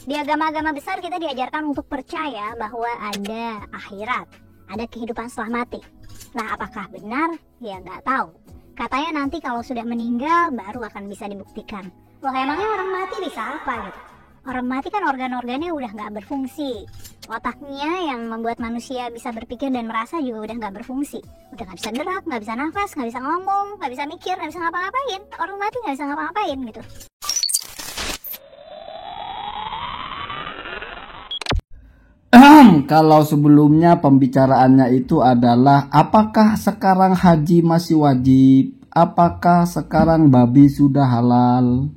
Di agama-agama besar kita diajarkan untuk percaya bahwa ada akhirat, ada kehidupan setelah mati. Nah, apakah benar? Ya nggak tahu. Katanya nanti kalau sudah meninggal baru akan bisa dibuktikan. Loh, emangnya orang mati bisa apa gitu? Orang mati kan organ-organnya udah nggak berfungsi. Otaknya yang membuat manusia bisa berpikir dan merasa juga udah nggak berfungsi. Udah nggak bisa gerak, nggak bisa nafas, nggak bisa ngomong, nggak bisa mikir, nggak bisa ngapa-ngapain. Orang mati nggak bisa ngapa-ngapain gitu. Kalau sebelumnya pembicaraannya itu adalah apakah sekarang haji masih wajib, apakah sekarang babi sudah halal.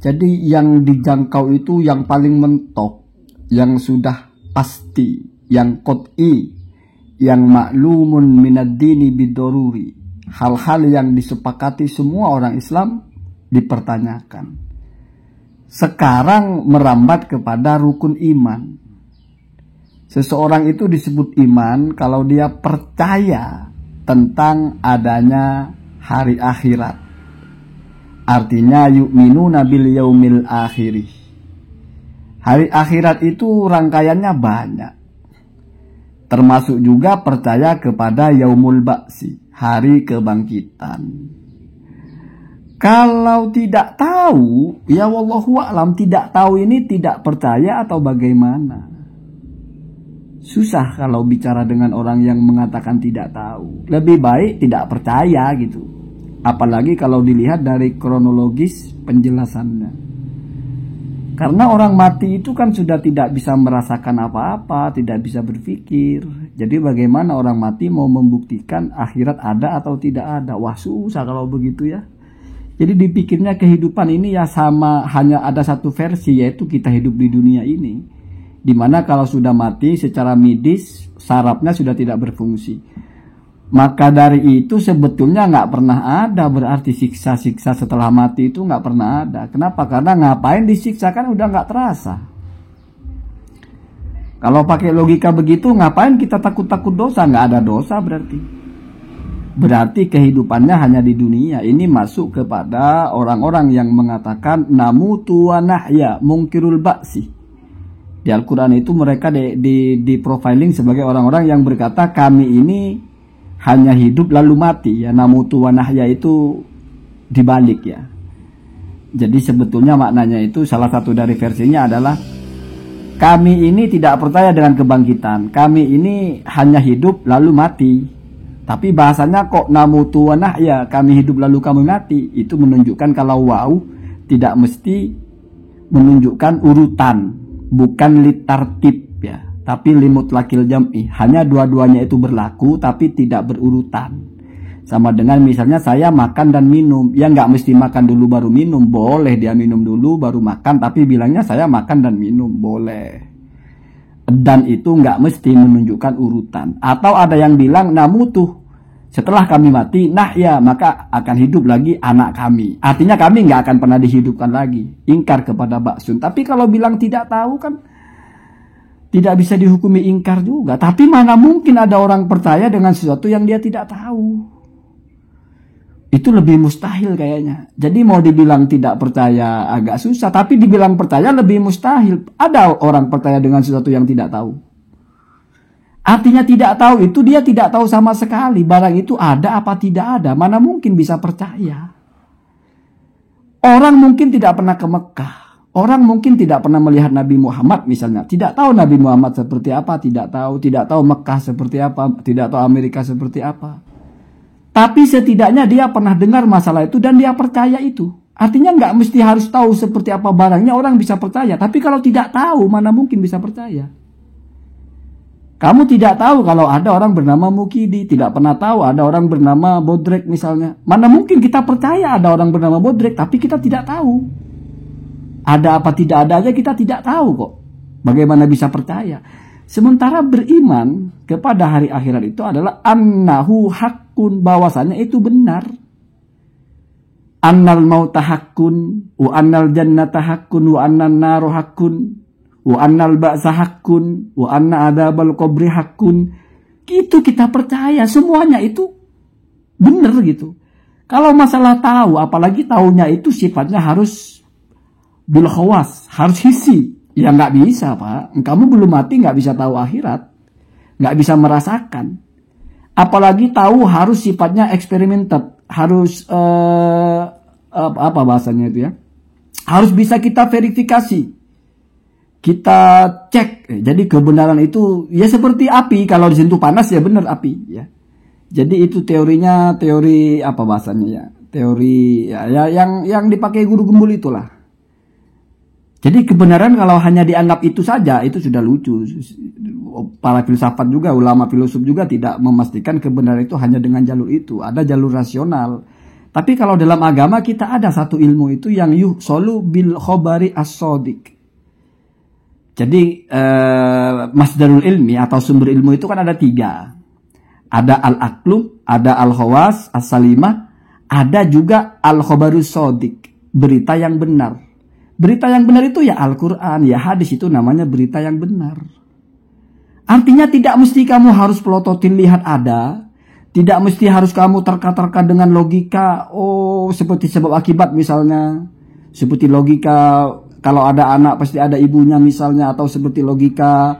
Jadi yang dijangkau itu yang paling mentok, yang sudah pasti, yang qot'i, yang maklumun minad dini bidoruri. Hal-hal yang disepakati semua orang Islam dipertanyakan. Sekarang merambat kepada rukun iman. Seseorang itu disebut iman kalau dia percaya tentang adanya hari akhirat. Artinya yu'minuna bil yaumil akhiri. Hari akhirat itu rangkaiannya banyak. Termasuk juga percaya kepada yaumul ba'si, hari kebangkitan. Kalau tidak tahu, ya wallahu a'lam, tidak tahu ini tidak percaya atau bagaimana. Susah kalau bicara dengan orang yang mengatakan tidak tahu. Lebih baik tidak percaya gitu. Apalagi kalau dilihat dari kronologis penjelasannya. Karena orang mati itu kan sudah tidak bisa merasakan apa-apa, tidak bisa berpikir. Jadi bagaimana orang mati mau membuktikan akhirat ada atau tidak ada? Wah, susah kalau begitu ya. Jadi dipikirnya kehidupan ini ya sama, hanya ada satu versi, yaitu kita hidup di dunia ini. Dimana kalau sudah mati secara medis sarafnya sudah tidak berfungsi. Maka dari itu sebetulnya nggak pernah ada berarti siksa-siksa setelah mati itu nggak pernah ada. Kenapa? Karena ngapain disiksa, kan udah nggak terasa. Kalau pakai logika begitu ngapain kita takut-takut dosa? Nggak ada dosa berarti. Berarti kehidupannya hanya di dunia. Ini masuk kepada orang-orang yang mengatakan namutu wa nahya mungkirul ba'si. Di Al-Quran itu mereka di profiling sebagai orang-orang yang berkata kami ini hanya hidup lalu mati ya. Namutu wa nahya itu dibalik ya. Jadi sebetulnya maknanya itu salah satu dari versinya adalah kami ini tidak percaya dengan kebangkitan. Kami ini hanya hidup lalu mati. Tapi bahasanya kok namutu wa nahya, kami hidup lalu kami mati. Itu menunjukkan kalau wow tidak mesti menunjukkan urutan. Bukan litartib ya, tapi limutlaqil jam'i. Hanya dua-duanya itu berlaku tapi tidak berurutan. Sama dengan misalnya saya makan dan minum. Ya nggak mesti makan dulu baru minum. Boleh dia minum dulu baru makan, tapi bilangnya saya makan dan minum. Boleh. Dan itu nggak mesti menunjukkan urutan. Atau ada yang bilang namutuh, setelah kami mati, nah ya maka akan hidup lagi anak kami. Artinya kami nggak akan pernah dihidupkan lagi. Ingkar kepada Baksun. Tapi kalau bilang tidak tahu kan tidak bisa dihukumi ingkar juga. Tapi mana mungkin ada orang percaya dengan sesuatu yang dia tidak tahu. Itu lebih mustahil kayaknya. Jadi mau dibilang tidak percaya agak susah. Tapi dibilang percaya lebih mustahil. Ada orang percaya dengan sesuatu yang tidak tahu. Artinya tidak tahu itu dia tidak tahu sama sekali barang itu ada apa tidak ada. Mana mungkin bisa percaya. Orang mungkin tidak pernah ke Mekah. Orang mungkin tidak pernah melihat Nabi Muhammad misalnya. Tidak tahu Nabi Muhammad seperti apa. Tidak tahu Mekah seperti apa. Tidak tahu Amerika seperti apa. Tapi setidaknya dia pernah dengar masalah itu dan dia percaya itu. Artinya nggak mesti harus tahu seperti apa barangnya orang bisa percaya. Tapi kalau tidak tahu mana mungkin bisa percaya. Kamu tidak tahu kalau ada orang bernama Mukidi, tidak pernah tahu ada orang bernama Bodrek misalnya. Mana mungkin kita percaya ada orang bernama Bodrek, tapi kita tidak tahu. Ada apa tidak ada aja kita tidak tahu kok. Bagaimana bisa percaya? Sementara beriman kepada hari akhirat itu adalah annahu haqqun, bahwasannya itu benar. Annal mauta haqqun, wa annal jannata haqqun, wa annan naru haqqun. Wa annal ba'sa haqqun wa anna adzabal qabri haqqun. Itu kita percaya, semuanya itu benar gitu. Kalau masalah tahu, apalagi tahunya itu sifatnya harus bil khawas, harus hissi, Ya nggak bisa, Pak. Kamu belum mati nggak bisa tahu akhirat. Nggak bisa merasakan. Apalagi tahu harus sifatnya experimented. Harus, apa bahasanya itu ya. Harus bisa kita verifikasi. Kita cek. Jadi kebenaran itu ya seperti api. Kalau disentuh panas ya benar api. Ya. Jadi itu teorinya, teori apa bahasanya ya. Teori ya yang dipakai guru gembul itulah. Jadi kebenaran kalau hanya dianggap itu saja, itu sudah lucu. Para filsafat juga, ulama filosof juga tidak memastikan kebenaran itu hanya dengan jalur itu. Ada jalur rasional. Tapi kalau dalam agama kita ada satu ilmu itu yang yuhsolu bil khobari as-sodiq. Jadi masdarul ilmi atau sumber ilmu itu kan ada 3. Ada al-aqlu, ada al-khawas, as-salimah, ada juga al-khobarus sodiq, berita yang benar. Berita yang benar itu ya Al-Quran, ya hadis, itu namanya berita yang benar. Artinya tidak mesti kamu harus pelototin lihat ada. Tidak mesti harus kamu terka-terka dengan logika. Oh, seperti sebab akibat misalnya. Seperti logika kalau ada anak pasti ada ibunya misalnya. Atau seperti logika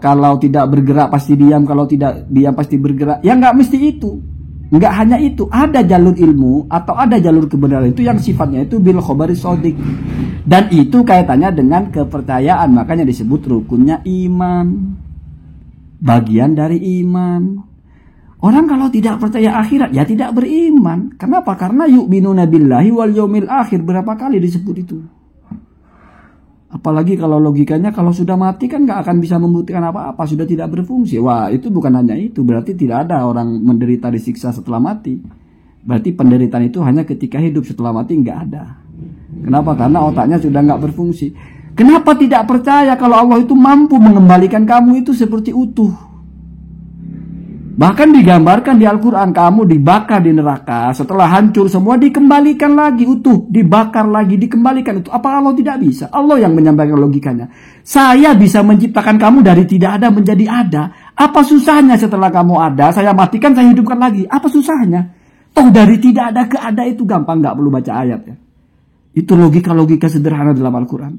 kalau tidak bergerak pasti diam. Kalau tidak diam pasti bergerak. Ya nggak mesti itu. Nggak hanya itu, ada jalur ilmu atau ada jalur kebenaran itu yang sifatnya itu bil khobari sodik. Dan itu kaitannya dengan kepercayaan, makanya disebut rukunnya iman. Bagian dari iman. Orang kalau tidak percaya akhirat ya tidak beriman. Kenapa? Karena yu'minuna billahi wal yaumil akhir, berapa kali disebut itu. Apalagi kalau logikanya kalau sudah mati kan nggak akan bisa membuktikan apa-apa, sudah tidak berfungsi. Wah, itu bukan hanya itu, berarti tidak ada orang menderita disiksa setelah mati. Berarti penderitaan itu hanya ketika hidup, setelah mati nggak ada. Kenapa? Karena otaknya sudah nggak berfungsi. Kenapa tidak percaya kalau Allah itu mampu mengembalikan kamu itu seperti utuh? Bahkan digambarkan di Al-Quran, kamu dibakar di neraka, setelah hancur semua dikembalikan lagi utuh, dibakar lagi, dikembalikan itu. Apa Allah tidak bisa? Allah yang menyampaikan logikanya. Saya bisa menciptakan kamu dari tidak ada menjadi ada. Apa susahnya setelah kamu ada, saya matikan, saya hidupkan lagi. Apa susahnya? Toh dari tidak ada ke ada itu gampang, nggak perlu baca ayat ya. Itu logika-logika sederhana dalam Al-Quran.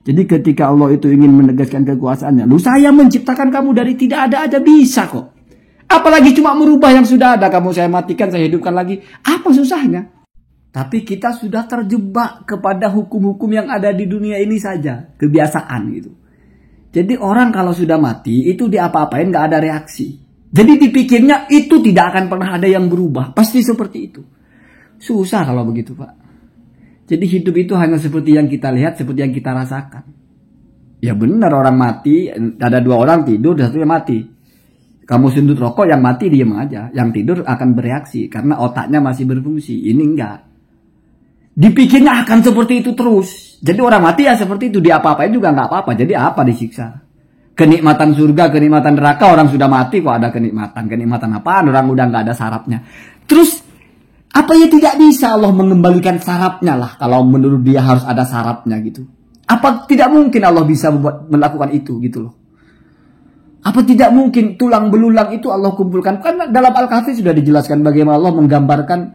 Jadi ketika Allah itu ingin menegaskan kekuasaannya, lu saya menciptakan kamu dari tidak ada aja bisa kok. Apalagi cuma merubah yang sudah ada, kamu saya matikan, saya hidupkan lagi. Apa susahnya? Tapi kita sudah terjebak kepada hukum-hukum yang ada di dunia ini saja. Kebiasaan gitu. Jadi orang kalau sudah mati, itu diapa-apain gak ada reaksi. Jadi dipikirnya itu tidak akan pernah ada yang berubah. Pasti seperti itu. Susah kalau begitu, Pak. Jadi hidup itu hanya seperti yang kita lihat, seperti yang kita rasakan. Ya benar, orang mati, ada 2 orang tidur, dan satunya mati. Kamu sundut rokok, yang mati diam aja. Yang tidur akan bereaksi karena otaknya masih berfungsi. Ini enggak. Dipikirnya akan seperti itu terus. Jadi orang mati ya seperti itu. Diapa-apain juga enggak apa-apa. Jadi apa disiksa? Kenikmatan surga, kenikmatan neraka, orang sudah mati kok ada kenikmatan. Kenikmatan apaan? Orang udah enggak ada sarafnya. Terus apa ya tidak bisa Allah mengembalikan sarafnya lah. Kalau menurut dia harus ada sarafnya gitu. Apa tidak mungkin Allah bisa melakukan itu gitu loh. Apa tidak mungkin tulang belulang itu Allah kumpulkan? Karena dalam Al-Kahfi sudah dijelaskan bagaimana Allah menggambarkan,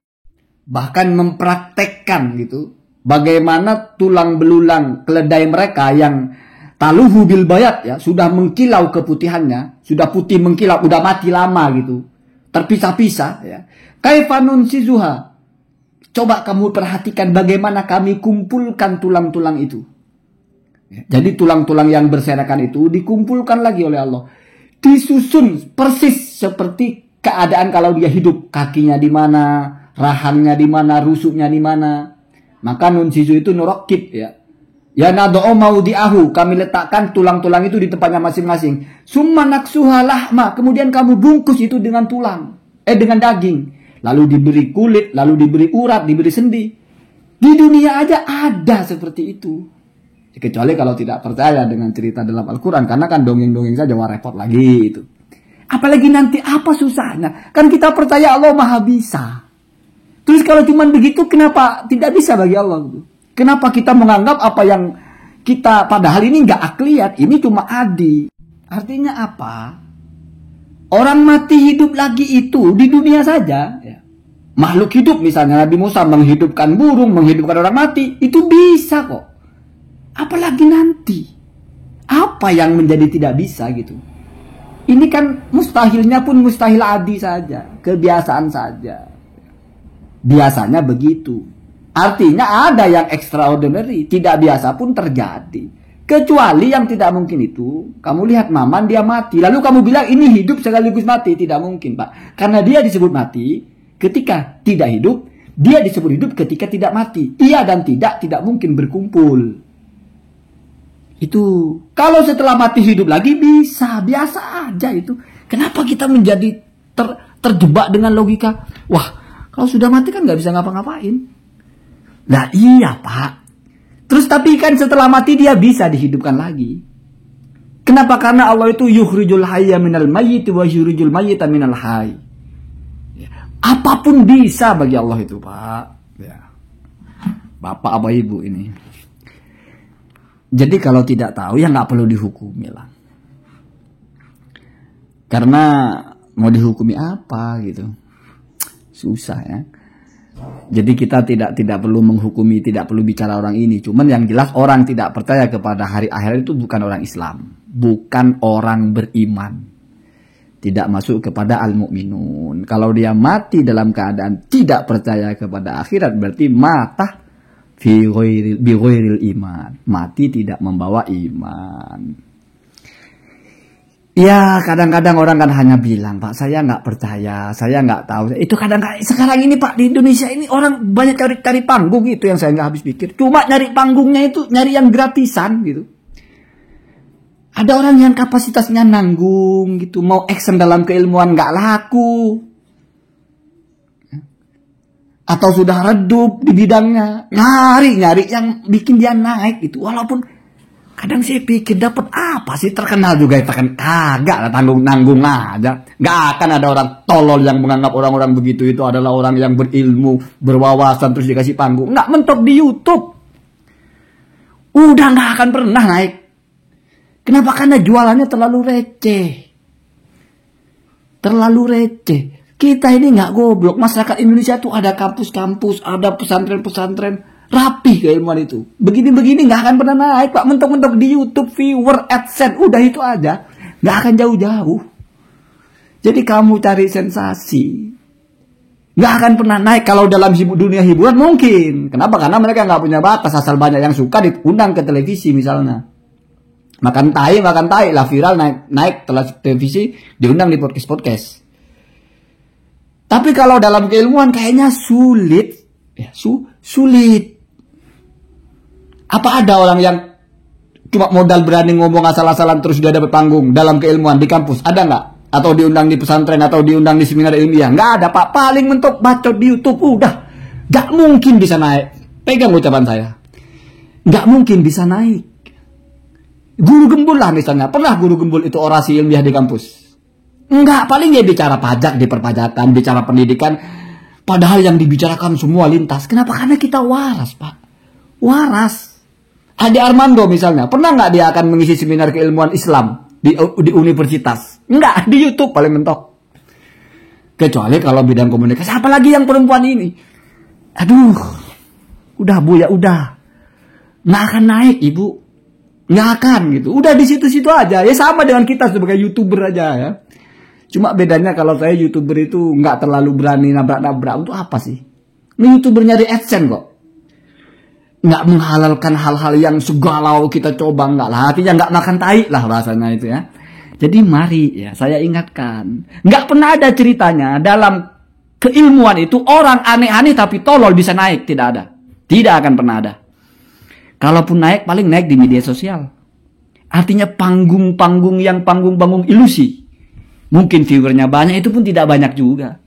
bahkan mempraktekkan gitu. Bagaimana tulang belulang keledai mereka yang taluhu bil bayat ya, sudah mengkilau keputihannya, sudah putih mengkilau, udah mati lama gitu. Terpisah-pisah ya. Kaifanun sizuha. Coba kamu perhatikan bagaimana kami kumpulkan tulang-tulang itu. Jadi tulang-tulang yang berserakan itu dikumpulkan lagi oleh Allah. Disusun persis seperti keadaan kalau dia hidup. Kakinya di mana, rahangnya di mana, rusuknya di mana. Maka nun sisu itu nurokib ya. Ya nado'o maudi'ahu. Kami letakkan tulang-tulang itu di tempatnya masing-masing. Summa naksuha lahma. Kemudian kamu bungkus itu dengan tulang. Dengan daging. Lalu diberi kulit, lalu diberi urat, diberi sendi. Di dunia aja ada seperti itu. Kecuali kalau tidak percaya dengan cerita dalam Al-Quran. Karena kan dongeng-dongeng saja, wah repot lagi itu. Apalagi nanti apa susahnya? Kan kita percaya Allah maha bisa. Terus kalau cuma begitu kenapa tidak bisa bagi Allah? Kenapa kita menganggap apa yang kita, padahal ini nggak akliyat, ini cuma adi. Artinya apa? Orang mati hidup lagi itu di dunia saja. Ya. Makhluk hidup misalnya Nabi Musa menghidupkan burung, menghidupkan orang mati. Itu bisa kok. Apalagi nanti. Apa yang menjadi tidak bisa gitu. Ini kan mustahilnya pun mustahil adi saja. Kebiasaan saja. Biasanya begitu. Artinya ada yang extraordinary. Tidak biasa pun terjadi. Kecuali yang tidak mungkin itu. Kamu lihat Maman dia mati. Lalu kamu bilang ini hidup sekaligus mati. Tidak mungkin Pak. Karena dia disebut mati ketika tidak hidup. Dia disebut hidup ketika tidak mati. Iya dan tidak mungkin berkumpul. Itu. Kalau setelah mati hidup lagi bisa. Biasa aja itu. Kenapa kita menjadi terjebak dengan logika? Wah, kalau sudah mati kan gak bisa ngapa-ngapain. Nah iya Pak. Terus tapi kan setelah mati dia bisa dihidupkan lagi. Kenapa? Karena Allah itu yukhrijul hayya minal mayyit wa yukhrijul mayyita minal hayy. Apapun bisa bagi Allah itu Pak. Ya. Bapak apa ibu ini. Jadi kalau tidak tahu ya nggak perlu dihukumi lah. Karena mau dihukumi apa gitu. Susah ya. Jadi kita tidak perlu menghukumi, tidak perlu bicara orang ini. Cuman yang jelas orang tidak percaya kepada hari akhirat itu bukan orang Islam. Bukan orang beriman. Tidak masuk kepada al-mu'minun. Kalau dia mati dalam keadaan tidak percaya kepada akhirat berarti mata bi ghairil iman. Mati tidak membawa iman. Ya kadang-kadang orang kan hanya bilang Pak saya nggak percaya, saya nggak tahu. Itu kadang-kadang sekarang ini Pak di Indonesia ini orang banyak cari panggung itu yang saya nggak habis pikir. Cuma nyari panggungnya itu nyari yang gratisan gitu. Ada orang yang kapasitasnya nanggung gitu, mau action dalam keilmuan nggak laku. Atau sudah redup di bidangnya, nyari yang bikin dia naik gitu. Walaupun kadang saya pikir dapat apa sih terkenal juga itu kan kagak lah tanggung aja. Gak akan ada orang tolol yang menganggap orang-orang begitu itu adalah orang yang berilmu, berwawasan terus dikasih panggung. Nggak mentok di YouTube. Udah nggak akan pernah naik. Kenapa? Karena jualannya terlalu receh. Terlalu receh. Kita ini nggak goblok. Masyarakat Indonesia tuh ada kampus-kampus, ada pesantren-pesantren. Rapi keilmuan itu. Begini-begini nggak akan pernah naik Pak. Mentok-mentok di YouTube, viewer, AdSense. Udah itu aja. Nggak akan jauh-jauh. Jadi kamu cari sensasi. Nggak akan pernah naik. Kalau dalam dunia hiburan mungkin. Kenapa? Karena mereka nggak punya batas. Asal banyak yang suka diundang ke televisi misalnya. Makan tai lah viral naik televisi. Diundang di podcast. Tapi kalau dalam keilmuan kayaknya sulit. Ya, sulit. Apa ada orang yang cuma modal berani ngomong asal-asalan terus sudah dapat panggung dalam keilmuan di kampus? Ada nggak? Atau diundang di pesantren atau diundang di seminar ilmiah? Nggak ada Pak. Paling mentok bacot di YouTube. Udah. Nggak mungkin bisa naik. Pegang ucapan saya. Nggak mungkin bisa naik. Guru gembul lah misalnya. Pernah guru gembul itu orasi ilmiah di kampus? Enggak. Paling ya bicara pajak di perpajakan, bicara pendidikan. Padahal yang dibicarakan semua lintas. Kenapa? Karena kita waras Pak. Waras. Ade Armando misalnya, pernah nggak dia akan mengisi seminar keilmuan Islam di universitas? Enggak, di YouTube paling mentok. Kecuali kalau bidang komunikasi, apalagi yang perempuan ini. Aduh, udah Bu ya udah, nggak akan naik Ibu, nggak akan gitu. Udah di situ-situ aja. Ya sama dengan kita sebagai YouTuber aja ya. Cuma bedanya kalau saya YouTuber itu nggak terlalu berani nabrak-nabrak. Untuk apa sih? Ini YouTuber nyari AdSense kok. Nggak menghalalkan hal-hal yang segalau kita coba, nggak lah. Artinya nggak makan tai lah bahasanya itu ya. Jadi mari ya saya ingatkan. Nggak pernah ada ceritanya dalam keilmuan itu orang aneh-aneh tapi tolol bisa naik. Tidak ada. Tidak akan pernah ada. Kalaupun naik paling naik di media sosial. Artinya panggung-panggung yang panggung-panggung ilusi. Mungkin viewernya banyak itu pun tidak banyak juga.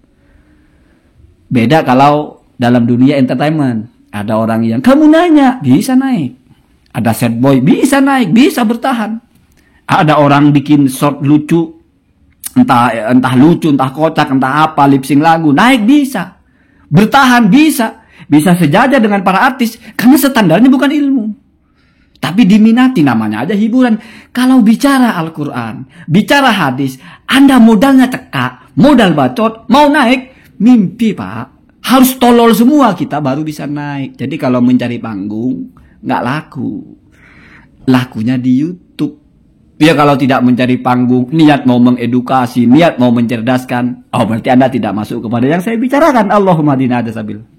Beda kalau dalam dunia entertainment. Ada orang yang kamu nanya, bisa naik. Ada sad boy, bisa naik, bisa bertahan. Ada orang bikin short lucu, entah lucu, entah kocak, entah apa, lip sync lagu, naik bisa. Bertahan bisa. Bisa sejajar dengan para artis, karena standarnya bukan ilmu. Tapi diminati, namanya aja hiburan. Kalau bicara Al-Quran, bicara hadis, Anda modalnya cekak, modal bacot, mau naik, mimpi Pak. Harus tolol semua kita baru bisa naik. Jadi kalau mencari panggung nggak laku. lakunya di YouTube. Ya kalau tidak mencari panggung, niat mau mengedukasi, niat mau mencerdaskan, oh berarti Anda tidak masuk kepada yang saya bicarakan. Allahumma dina ada sabil.